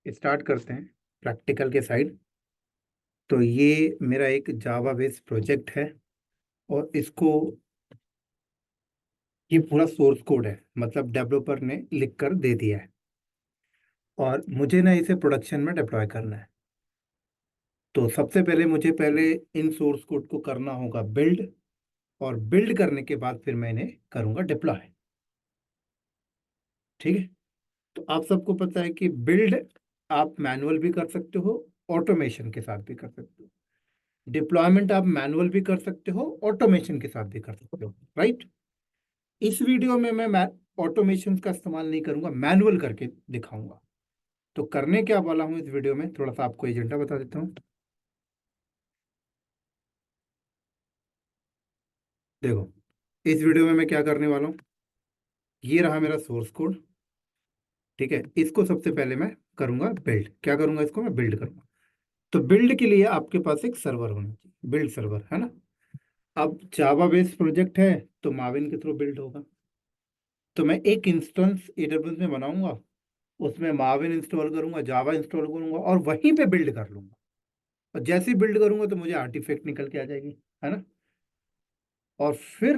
Start करते हैं practical के साइड। तो ये मेरा एक जावा बेस्ड प्रोजेक्ट है और इसको ये पूरा सोर्स कोड है, मतलब डेवलपर ने लिख कर दे दिया है और मुझे ना इसे प्रोडक्शन में डिप्लॉय करना है। तो सबसे पहले मुझे इन सोर्स कोड को करना होगा बिल्ड, और बिल्ड करने के बाद फिर मैं इन्हें करूँगा डिप्लॉय। ठीक है। तो आप सबको पता है कि बिल्ड आप मैनुअल भी कर सकते हो, ऑटोमेशन के साथ भी कर सकते हो। डिप्लॉयमेंट आप मैनुअल भी कर सकते हो, ऑटोमेशन के साथ भी कर सकते हो, राइट। इस वीडियो में मैं ऑटोमेशन का इस्तेमाल नहीं करूंगा, मैनुअल करके दिखाऊंगा। तो करने क्या वाला हूँ इस वीडियो में, थोड़ा सा आपको एजेंडा बता देता हूँ। देखो, इस वीडियो में मैं क्या करने वाला हूँ, ये रहा मेरा सोर्स कोड। ठीक है, इसको सबसे पहले मैं करूंगा बिल्ड। क्या करूंगा, इसको मैं बिल्ड करूंगा। तो बिल्ड के लिए आपके पास एक सर्वर होना चाहिए, बिल्ड सर्वर, है ना। अब जावा बेस्ड प्रोजेक्ट है तो माविन के थ्रू बिल्ड होगा। तो मैं एक इंस्टेंस एडब्ल्यूएस में बनाऊंगा, उसमें माविन इंस्टॉल करूंगा, जावा इंस्टॉल करूंगा और वहीं पे बिल्ड कर लूंगा। और जैसे ही बिल्ड करूंगा तो मुझे आर्टिफैक्ट निकल के आ जाएगी, है ना। और फिर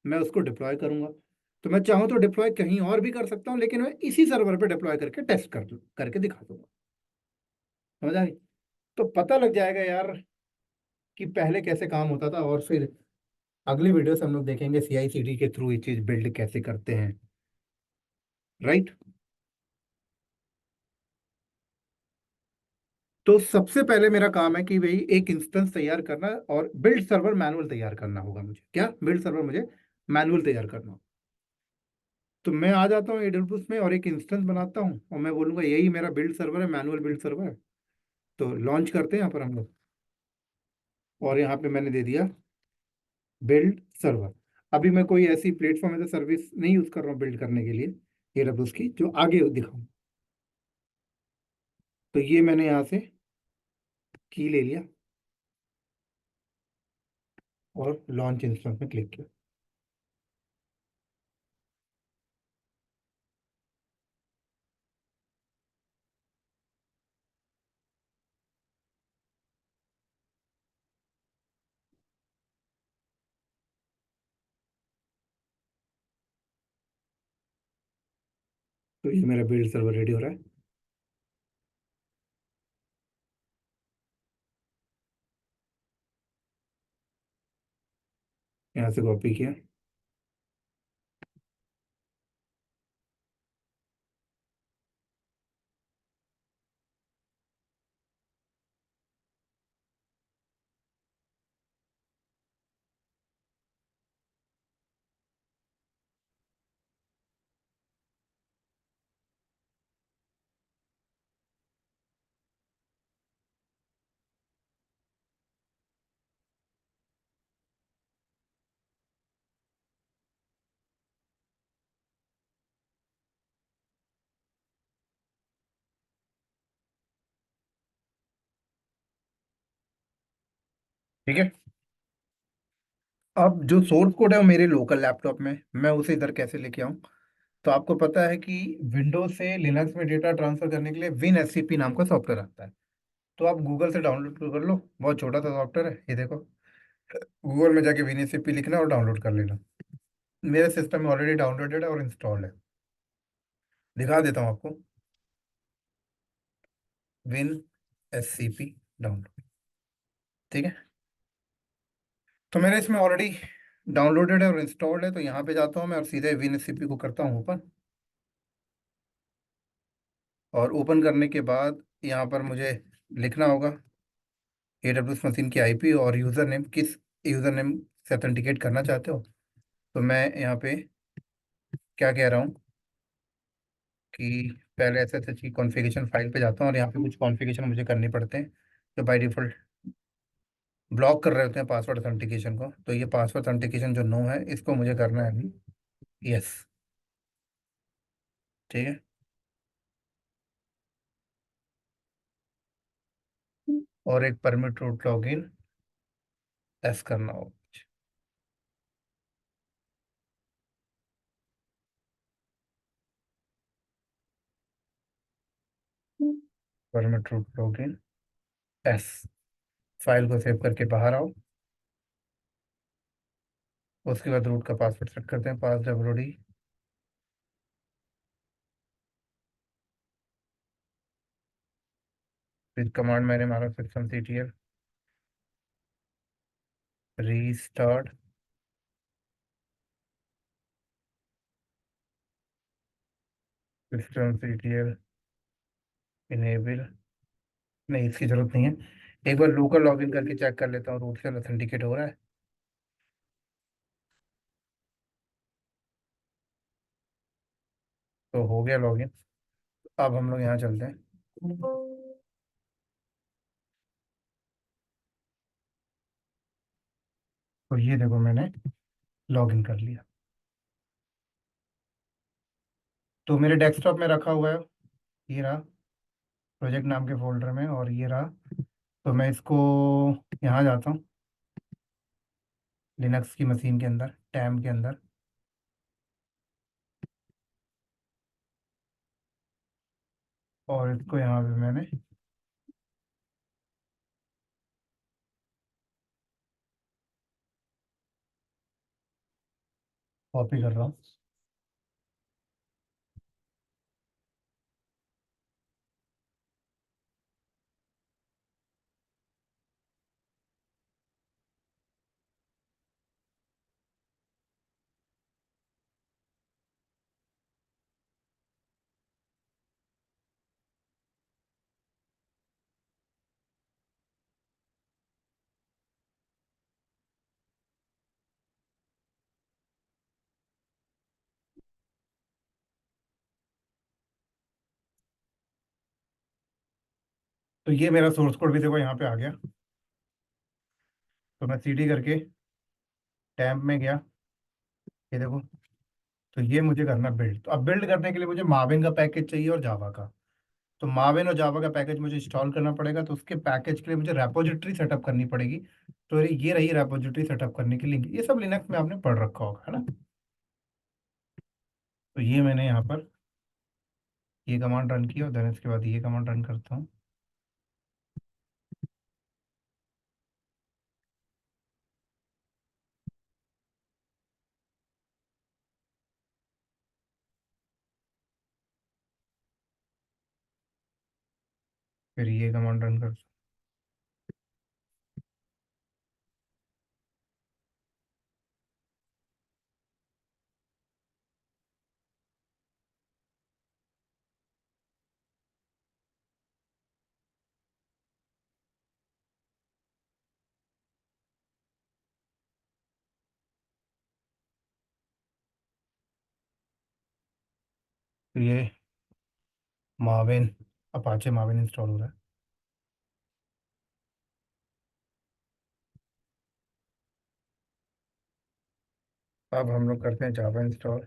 मैं उसको डिप्लॉय करूंगा। तो मैं चाहूँ तो डिप्लॉय कहीं और भी कर सकता हूँ, लेकिन मैं इसी सर्वर पे डिप्लॉय करके टेस्ट करके दिखा दूंगा। समझ आ गई। तो पता लग जाएगा यार कि पहले कैसे काम होता था, और फिर अगली वीडियो से हम लोग देखेंगे CI/CD के थ्रू ये चीज बिल्ड कैसे करते हैं, राइट। तो सबसे पहले मेरा काम है कि भाई एक इंस्टेंस तैयार करना, और बिल्ड सर्वर मैनुअल तैयार करना होगा मुझे। क्या बिल्ड सर्वर मुझे मैनुअल तैयार करना होगा। तो मैं आ जाता हूँ एडब्ल्यूएस में और एक इंस्टेंस बनाता हूँ और मैं बोलूँगा यही मेरा बिल्ड सर्वर है, मैनुअल बिल्ड सर्वर है। तो लॉन्च करते हैं यहाँ पर हम लोग, और यहाँ पे मैंने दे दिया बिल्ड सर्वर। अभी मैं कोई ऐसी प्लेटफॉर्म ऐसे सर्विस नहीं यूज़ कर रहा हूँ बिल्ड करने के लिए एडब्ल्यूएस की, जो आगे दिखाऊँ। तो ये मैंने यहाँ से की ले लिया और लॉन्च इंस्टेंस में क्लिक किया। तो ये मेरा बिल्ड सर्वर रेडी हो रहा है। यहाँ से कॉपी किया। ठीक है। अब जो सोर्स कोड है वो मेरे लोकल लैपटॉप में, मैं उसे इधर कैसे लेके आऊँ। तो आपको पता है कि विंडोज से लिनक्स में डेटा ट्रांसफर करने के लिए विन एससीपी नाम का सॉफ्टवेयर आता है। तो आप गूगल से डाउनलोड कर लो, बहुत छोटा सा सॉफ्टवेयर है, ये देखो। गूगल में जाके विन एससीपी लिखना और डाउनलोड कर लेना। मेरे सिस्टम में ऑलरेडी डाउनलोडेड है और इंस्टॉल है। दिखा देता हूँ आपको। Win SCP download. ठीक है। तो मेरे इसमें ऑलरेडी डाउनलोडेड है और इंस्टॉल्ड है। तो यहाँ पे जाता हूँ मैं और सीधे विन एससीपी को करता हूँ ओपन। और ओपन करने के बाद यहाँ पर मुझे लिखना होगा AWS मशीन की आईपी और यूज़र नेम, किस यूज़र नेम से ऑथेंटिकेट करना चाहते हो। तो मैं यहाँ पे क्या कह रहा हूँ कि पहले SSH की कॉन्फ़िगरेशन फाइल पे जाता हूँ और यहाँ पे कुछ कॉन्फ़िगरेशन मुझे करने पड़ते हैं जो बाय डिफ़ॉल्ट ब्लॉक कर रहे होते हैं पासवर्ड ऑथेंटिकेशन को। तो ये पासवर्ड ऑथेंटिकेशन जो नो है, इसको मुझे करना है अभी यस। ठीक है। और एक परमिट रूट लॉगिन एस करना होगा। Permit root login yes. File को सेव करके बाहर आओ। उसके बाद रूट का पासवर्ड सेट करते हैं, पास wd। फिर कमांड मैंने मारा systemctl रीस्टार्ट systemctl इनेबल। नहीं, इसकी जरूरत नहीं है। एक बार लोकल लॉगिन करके चेक कर लेता हूँ रूट से ऑथेंटिकेट हो रहा है। तो हो गया लॉगिन। अब हम लोग यहाँ चलते हैं। तो ये देखो मैंने लॉगिन कर लिया। तो मेरे डेस्कटॉप में रखा हुआ है, ये रहा प्रोजेक्ट नाम के फोल्डर में, और ये रहा। तो मैं इसको यहाँ जाता हूँ, लिनक्स की मशीन के अंदर, टैम के अंदर, और इसको यहाँ पे मैंने कॉपी कर रहा हूँ। तो ये मेरा सोर्स कोड भी देखो यहाँ पे आ गया। तो मैं सीडी करके टैम्प में गया, ये देखो। तो ये मुझे करना बिल्ड। तो अब बिल्ड करने के लिए मुझे माविन का पैकेज चाहिए और जावा का। तो माविन और जावा का पैकेज मुझे इंस्टॉल करना पड़ेगा। तो उसके पैकेज के लिए मुझे रेपोजिटरी सेटअप करनी पड़ेगी। तो ये रही रेपोजिटरी सेटअप करने की लिंक। ये सब लिनक्स में आपने पढ़ रखा होगा, है ना। तो ये मैंने यहाँ पर ये कमांड रन किया, और देन इसके बाद ये कमांड रन करता हूँ। फिर ये कमांड रन करता हूँ। तो ये माविन, अपाचे माविन इंस्टॉल हो रहा है। अब हम लोग करते हैं जावा इंस्टॉल।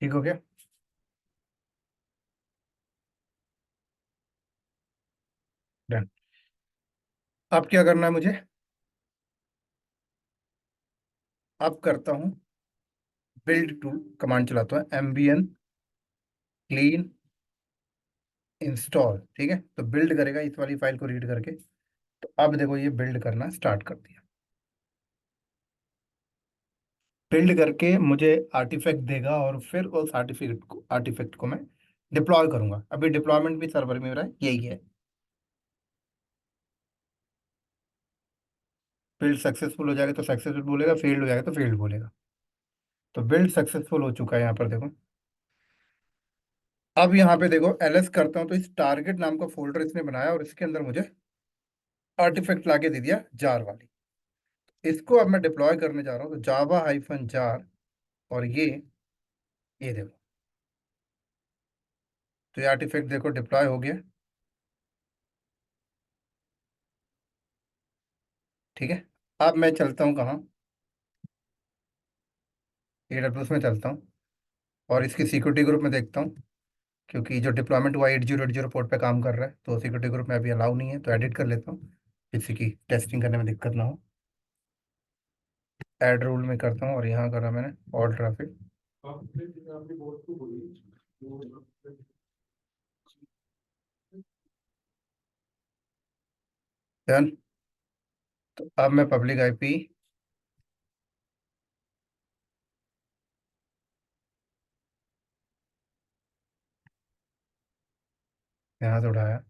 ठीक हो गया। डन। अब क्या करना है मुझे। अब करता हूँ बिल्ड टू, कमांड चलाता हूँ एमबीएन क्लीन इंस्टॉल। ठीक है, तो बिल्ड करेगा इस वाली फाइल को रीड करके। तो अब देखो ये बिल्ड करना स्टार्ट कर दिया। बिल्ड करके मुझे आर्टिफैक्ट देगा, और फिर उस आर्टिफैक्ट को मैं डिप्लॉय करूंगा। अभी डिप्लॉयमेंट भी सर्वर में मेरा यही है। बिल्ड सक्सेसफुल हो जाएगा तो सक्सेसफुल बोलेगा, फेल्ड हो जाएगा तो फेल्ड बोलेगा। तो बिल्ड सक्सेसफुल हो चुका है यहाँ पर देखो। अब यहाँ पे देखो एलएस करता हूँ, तो इस टारगेट नाम का फोल्डर इसने बनाया, और इसके अंदर मुझे आर्टिफैक्ट लाके दे दिया जार वाली। इसको अब मैं डिप्लॉय करने जा रहा हूँ। तो जावा हाइफन जार, और ये ये देखो, तो ये आर्टिफैक्ट देखो डिप्लॉय हो गया। ठीक है, अब मैं चलता हूँ कहाँ, AWS में चलता हूँ और इसकी सिक्योरिटी ग्रुप में देखता हूँ, क्योंकि जो डिप्लॉयमेंट हुआ 8080 पोर्ट पे काम कर रहा है, तो सिक्योरिटी ग्रुप में अभी अलाउ नहीं है, तो एडिट कर लेता हूँ, किसी की टेस्टिंग करने में दिक्कत ना हो। ऐड रूल में करता हूँ और यहाँ करा मैंने ऑल ट्रैफिक। डन। तो अब मैं पब्लिक आईपी यहाँ से उठाया,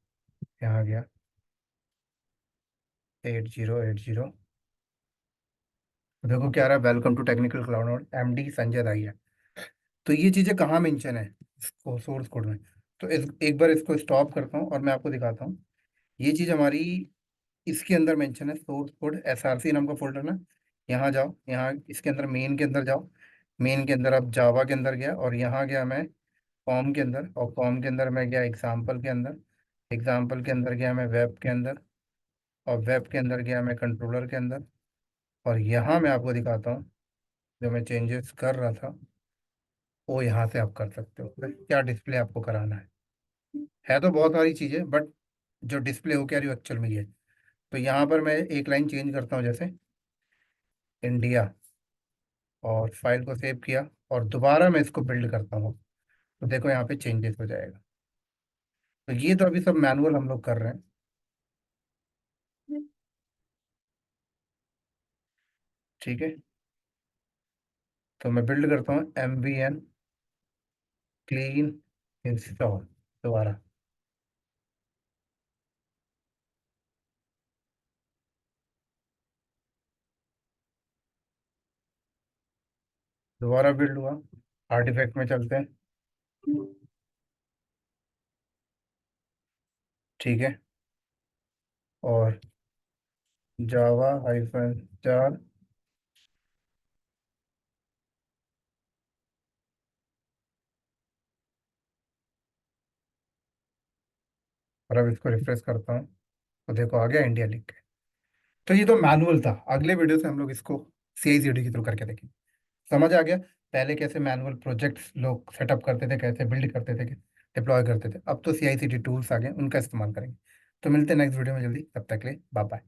यहाँ गया 8080। देखो क्या रहा है, welcome to technical cloud node, MD Sanjay दाई है। तो ये चीज़ें कहाँ मेंशन है इसको सोर्स कोड में, तो एक बार इसको स्टॉप करता हूँ और मैं आपको दिखाता हूँ। ये चीज़ हमारी इसके अंदर मेंशन है, सोर्स कोड SRC नाम का फोल्डर ना। यहाँ जाओ, यहाँ इसके अंदर मेन के अंदर जाओ। मेन के अंदर अब जावा के अंदर गया और यहाँ गया मैं कॉम के अंदर, और कॉम के अंदर मैं गया एग्जाम्पल के अंदर। एग्जाम्पल के अंदर गया मैं वेब के अंदर, और वेब के अंदर गया मैं कंट्रोलर के अंदर। और यहाँ मैं आपको दिखाता हूँ, जो मैं चेंजेस कर रहा था वो यहाँ से आप कर सकते हो, क्या डिस्प्ले आपको कराना है तो बहुत सारी चीज़ें, बट जो डिस्प्ले हो क्या रही है एक्चुअल में ये। तो यहाँ पर मैं एक लाइन चेंज करता हूँ, जैसे इंडिया, और फाइल को सेव किया और दोबारा मैं इसको बिल्ड करता हूँ, तो देखो यहाँ पे चेंजेस हो जाएगा। तो ये तो अभी सब मैनुअल हम लोग कर रहे हैं। ठीक है, तो मैं बिल्ड करता हूँ MVN क्लीन इंस्टॉल, दोबारा। दोबारा बिल्ड हुआ, आर्टिफैक्ट में चलते हैं। ठीक है, और जावा -4, और अब इसको रिफ्रेश करता हूँ, तो देखो आ गया इंडिया लिख के। तो ये तो मैनुअल था, अगले वीडियो से हम लोग इसको CI/CD के थ्रू करके देखेंगे। समझ आ गया, पहले कैसे मैनुअल प्रोजेक्ट्स लोग सेटअप करते थे, कैसे बिल्ड करते थे, डिप्लॉय करते थे, अब तो CI/CD टूल्स आ गए, उनका इस्तेमाल करेंगे। तो मिलते हैं नेक्स्ट वीडियो में जल्दी, तब तक के लिए बाय बाय।